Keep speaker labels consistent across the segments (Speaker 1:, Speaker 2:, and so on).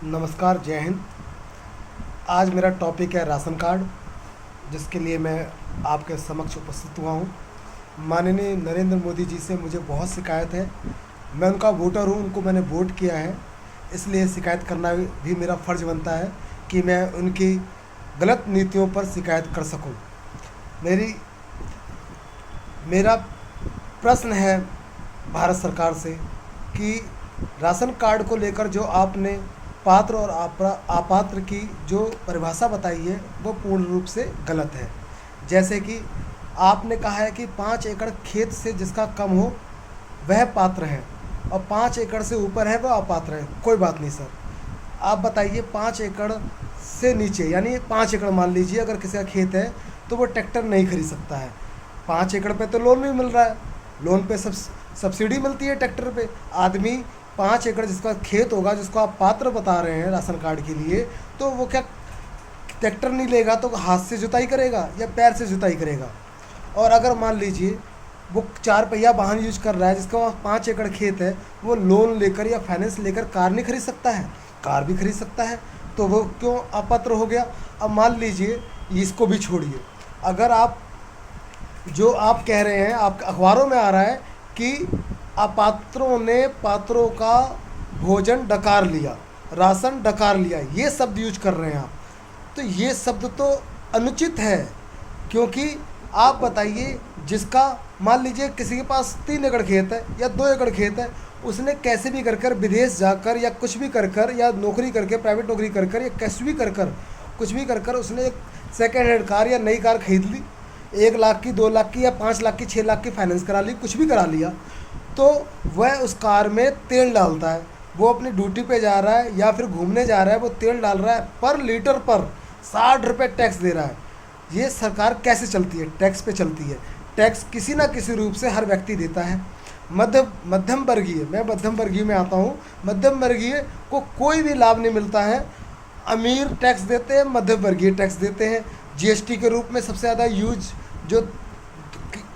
Speaker 1: नमस्कार, जय हिंद। आज मेरा टॉपिक है राशन कार्ड, जिसके लिए मैं आपके समक्ष उपस्थित हुआ हूँ। माननीय नरेंद्र मोदी जी से मुझे बहुत शिकायत है। मैं उनका वोटर हूँ, उनको मैंने वोट किया है, इसलिए शिकायत करना भी मेरा फ़र्ज़ बनता है कि मैं उनकी गलत नीतियों पर शिकायत कर सकूँ। मेरा प्रश्न है भारत सरकार से कि राशन कार्ड को लेकर जो आपने पात्र और अपात्र की जो परिभाषा बताई है वो पूर्ण रूप से गलत है। जैसे कि आपने कहा है कि 5 एकड़ खेत से जिसका कम हो वह पात्र है और 5 एकड़ से ऊपर है वह अपात्र है। कोई बात नहीं सर, आप बताइए 5 एकड़ से नीचे यानी 5 एकड़ मान लीजिए अगर किसी का खेत है तो वो ट्रैक्टर नहीं खरीद सकता है। 5 एकड़ पे तो लोन भी मिल रहा है, लोन पे सब्सिडी मिलती है ट्रैक्टर पे। आदमी 5 एकड़ जिसका खेत होगा, जिसको आप पात्र बता रहे हैं राशन कार्ड के लिए, तो वो क्या ट्रैक्टर नहीं लेगा तो हाथ से जुताई करेगा या पैर से जुताई करेगा? और अगर मान लीजिए वो 4 पहिया वाहन यूज कर रहा है, जिसका वहाँ 5 एकड़ खेत है, वो लोन लेकर या फाइनेंस लेकर कार नहीं खरीद सकता है? कार भी खरीद सकता है, तो वो क्यों अपात्र हो गया? अब मान लीजिए, इसको भी छोड़िए, अगर आप जो आप कह रहे हैं, आप अखबारों में आ रहा है कि अपात्रों ने पात्रों का भोजन डकार लिया, राशन डकार लिया, ये शब्द यूज कर रहे हैं आप, तो ये शब्द तो अनुचित है। क्योंकि आप बताइए, जिसका मान लीजिए किसी के पास 3 एकड़ खेत है या 2 एकड़ खेत है, उसने कैसे भी कर कर विदेश जाकर या कुछ भी कर कर या नौकरी करके, प्राइवेट नौकरी कर कर या कैसे भी कर कर कुछ भी कर कर उसने एक सेकेंड हैंड कार या नई कार खरीद ली, 1 लाख की, 2 लाख की या 5 लाख की, 6 लाख की फाइनेंस करा ली, कुछ भी करा लिया, तो वह उस कार में तेल डालता है। वो अपनी ड्यूटी पे जा रहा है या फिर घूमने जा रहा है, वो तेल डाल रहा है, पर लीटर पर 60 रुपये टैक्स दे रहा है। ये सरकार कैसे चलती है? टैक्स पे चलती है। टैक्स किसी ना किसी रूप से हर व्यक्ति देता है। मध्यम वर्गीय, मैं मध्यम वर्गीय में आता हूँ, मध्यम वर्गीय को कोई भी लाभ नहीं मिलता है। अमीर टैक्स देते हैं, मध्यम वर्गीय टैक्स देते हैं। जीएसटी के रूप में सबसे ज़्यादा यूज जो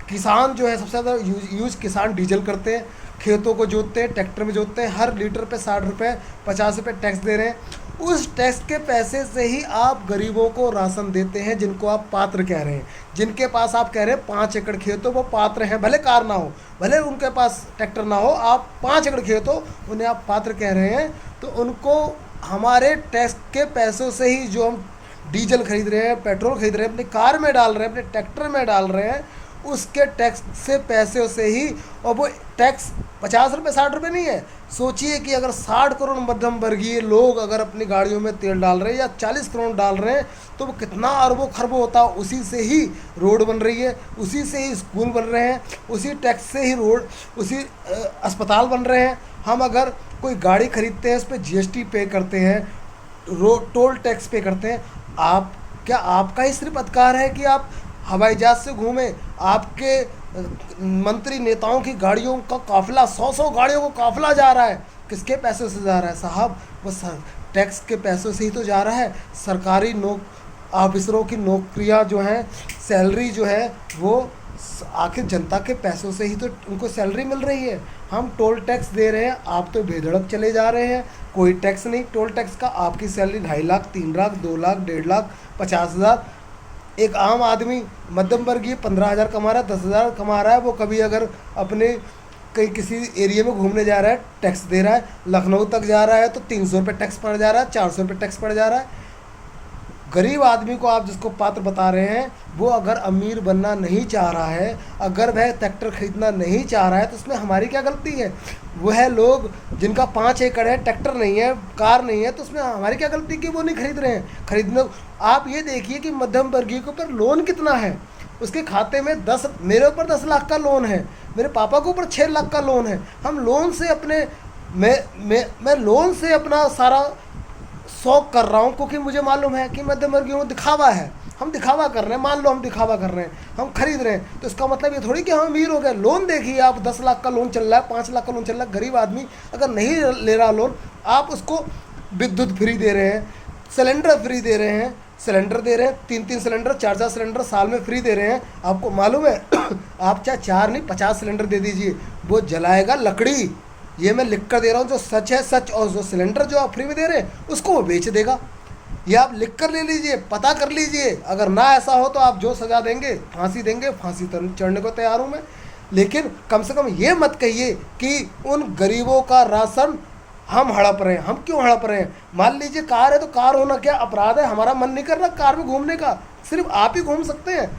Speaker 1: किसान जो है, सबसे ज़्यादा यूज किसान डीजल करते हैं, खेतों को जोतते हैं, ट्रैक्टर में जोतते हैं, हर लीटर पे 60 रुपये 50 रुपये टैक्स दे रहे हैं। उस टैक्स के पैसे से ही आप गरीबों को राशन देते हैं, जिनको आप पात्र कह रहे हैं। जिनके पास आप कह रहे हैं 5 एकड़ खेत हो, वो पात्र हैं, भले कार ना हो, भले उनके पास ट्रैक्टर ना हो, आप 5 एकड़ खेत हो, उन्हें आप पात्र कह रहे हैं। तो उनको हमारे टैक्स के पैसों से ही, जो हम डीजल खरीद रहे हैं, पेट्रोल खरीद रहे हैं, अपनी कार में डाल रहे हैं, अपने ट्रैक्टर में डाल रहे हैं, उसके टैक्स से पैसे से ही। और वो टैक्स 50 रुपये 60 रुपये नहीं है। सोचिए कि अगर 60 करोड़ मध्यम वर्गीय लोग अगर अपनी गाड़ियों में तेल डाल रहे हैं या 40 करोड़ डाल रहे हैं, तो वो कितना अरबों खरबों होता है। उसी से ही रोड बन रही है, उसी से ही स्कूल बन रहे हैं, उसी टैक्स से ही रोड, उसी अस्पताल बन रहे हैं। हम अगर कोई गाड़ी खरीदते हैं, उस पर जीएसटी पे करते हैं, टोल टैक्स पे करते हैं। आप क्या, आपका ही सिर्फ अधिकार है कि आप हवाई जहाज़ से घूमें? आपके मंत्री नेताओं की गाड़ियों का काफ़िला, 100 गाड़ियों को काफ़िला जा रहा है, किसके पैसों से जा रहा है साहब? वो टैक्स के पैसों से ही तो जा रहा है। सरकारी ऑफिसरों की नौकरियां जो हैं, सैलरी जो है, वो आखिर जनता के पैसों से ही तो उनको सैलरी मिल रही है। हम टोल टैक्स दे रहे हैं, आप तो बेधड़क चले जा रहे हैं, कोई टैक्स नहीं टोल टैक्स का। आपकी सैलरी 2.5 लाख, 3 लाख, 2 लाख, 1.5 लाख, 50,000। एक आम आदमी मध्यम वर्गीय 15,000 कमा रहा है, 10,000 कमा रहा है, वो कभी अगर अपने कहीं किसी एरिया में घूमने जा रहा है, टैक्स दे रहा है। लखनऊ तक जा रहा है तो 300 रुपये टैक्स पड़ जा रहा है, 400 रुपये टैक्स पड़ जा रहा है। गरीब आदमी को आप जिसको पात्र बता रहे हैं, वो अगर अमीर बनना नहीं चाह रहा है, अगर वह ट्रैक्टर खरीदना नहीं चाह रहा है, तो उसमें हमारी क्या गलती है? वह लोग जिनका 5 एकड़ है, ट्रैक्टर नहीं है, कार नहीं है, तो उसमें हमारी क्या गलती कि वो नहीं खरीद रहे हैं? खरीदने आप ये देखिए कि मध्यम वर्गीय के ऊपर लोन कितना है। उसके खाते में 10, मेरे ऊपर 10 लाख का लोन है, मेरे पापा के ऊपर 6 लाख का लोन है। हम लोन से अपने मैं लोन से अपना सारा शौक कर रहा हूँ, क्योंकि मुझे मालूम है कि मध्यम वर्गीयों में दिखावा है। हम दिखावा कर रहे हैं, मान लो हम दिखावा कर रहे हैं, हम खरीद रहे हैं, तो इसका मतलब ये थोड़ी कि हम अमीर हो गए। लोन देखिए आप, 10 लाख का लोन चल रहा है, 5 लाख का लोन चल रहा है। गरीब आदमी अगर नहीं ले रहा लोन, आप उसको विद्युत फ्री दे रहे हैं, सिलेंडर फ्री दे रहे हैं, सिलेंडर दे रहे हैं, 3-3 सिलेंडर, 4-4 सिलेंडर साल में फ्री दे रहे हैं। आपको मालूम है आप चाहे 4 नहीं 50 सिलेंडर दे दीजिए, वो जलाएगा लकड़ी, ये मैं लिख कर दे रहा हूँ, जो सच है सच, और जो सिलेंडर जो आप फ्री में दे रहे हैं उसको वो बेच देगा। ये आप लिख कर ले लीजिए, पता कर लीजिए। अगर ना ऐसा हो तो आप जो सज़ा देंगे, फांसी देंगे, फांसी चढ़ने को तैयार हूँ मैं। लेकिन कम से कम ये मत कहिए कि उन गरीबों का राशन हम हड़प रहे हैं। हम क्यों हड़प रहे हैं? मान लीजिए कार है तो कार होना क्या अपराध है? हमारा मन नहीं कर रहा कार में घूमने का, सिर्फ आप ही घूम सकते हैं।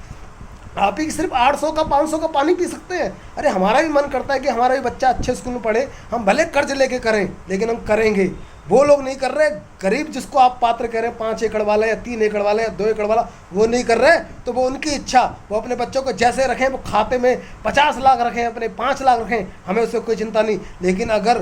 Speaker 1: आप ही सिर्फ 800 का 500 का पानी पी सकते हैं। अरे हमारा भी मन करता है कि हमारा भी बच्चा अच्छे स्कूल में पढ़े, हम भले कर्ज लेके करें लेकिन हम करेंगे। वो लोग नहीं कर रहे। गरीब जिसको आप पात्र कह रहे हैं, 5 एकड़ वाला या 3 एकड़ वाला या 2 एकड़ वाला, वो नहीं कर रहे, तो वो उनकी इच्छा। वो अपने बच्चों को जैसे रखें, वो खाते में 50 लाख रखें, अपने 5 लाख रखें, हमें उससे कोई चिंता नहीं। लेकिन अगर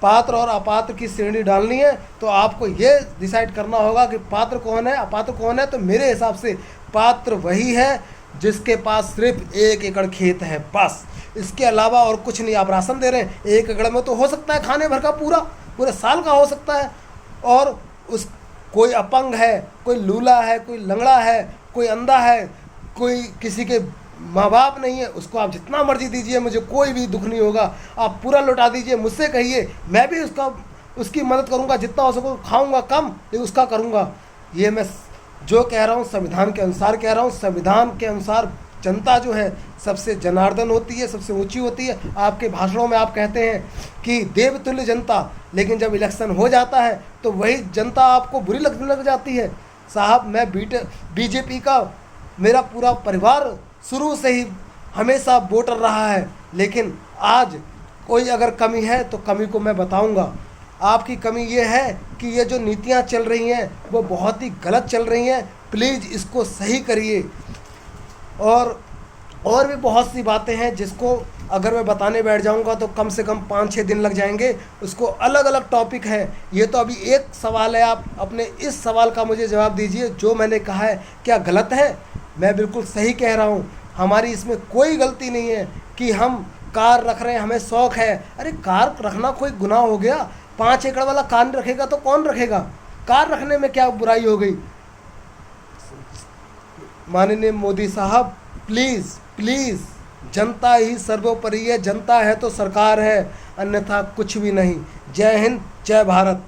Speaker 1: पात्र और अपात्र की श्रेणी डालनी है तो आपको ये डिसाइड करना होगा कि पात्र कौन है, अपात्र कौन है। तो मेरे हिसाब से पात्र वही है जिसके पास सिर्फ 1 एकड़ खेत है, बस। इसके अलावा और कुछ नहीं। आप राशन दे रहे हैं, 1 एकड़ में तो हो सकता है खाने भर का पूरे साल का हो सकता है। और उस कोई अपंग है, कोई लूला है, कोई लंगड़ा है, कोई अंधा है, कोई किसी के माँ बाप नहीं है, उसको आप जितना मर्जी दीजिए, मुझे कोई भी दुख नहीं होगा। आप पूरा लौटा दीजिए, मुझसे कहिए, मैं भी उसकी मदद करूँगा, जितना हो सको। खाऊँगा कम लेकिन उसका करूँगा। ये मैं जो कह रहा हूँ संविधान के अनुसार कह रहा हूँ। संविधान के अनुसार जनता जो है सबसे जनार्दन होती है, सबसे ऊंची होती है। आपके भाषणों में आप कहते हैं कि देवतुल्य जनता, लेकिन जब इलेक्शन हो जाता है तो वही जनता आपको बुरी लगने लग जाती है। साहब, मैं बीजेपी का, मेरा पूरा परिवार शुरू से ही हमेशा वोटर रहा है। लेकिन आज कोई अगर कमी है तो कमी को मैं बताऊंगा। आपकी कमी ये है कि ये जो नीतियां चल रही हैं वो बहुत ही गलत चल रही हैं। प्लीज़ इसको सही करिए। और भी बहुत सी बातें हैं जिसको अगर मैं बताने बैठ जाऊंगा तो कम से कम 5-6 दिन लग जाएंगे। उसको अलग अलग टॉपिक है। ये तो अभी एक सवाल है, आप अपने इस सवाल का मुझे जवाब दीजिए। जो मैंने कहा है क्या गलत है? मैं बिल्कुल सही कह रहा हूँ। हमारी इसमें कोई गलती नहीं है कि हम कार रख रहे हैं, हमें शौक़ है। अरे कार रखना कोई गुनाह हो गया? 5 एकड़ वाला कार नहीं रखेगा तो कौन रखेगा? कार रखने में क्या बुराई हो गई? माननीय मोदी साहब, प्लीज़ प्लीज़, जनता ही सर्वोपरि है। जनता है तो सरकार है, अन्यथा कुछ भी नहीं। जय हिंद, जय भारत।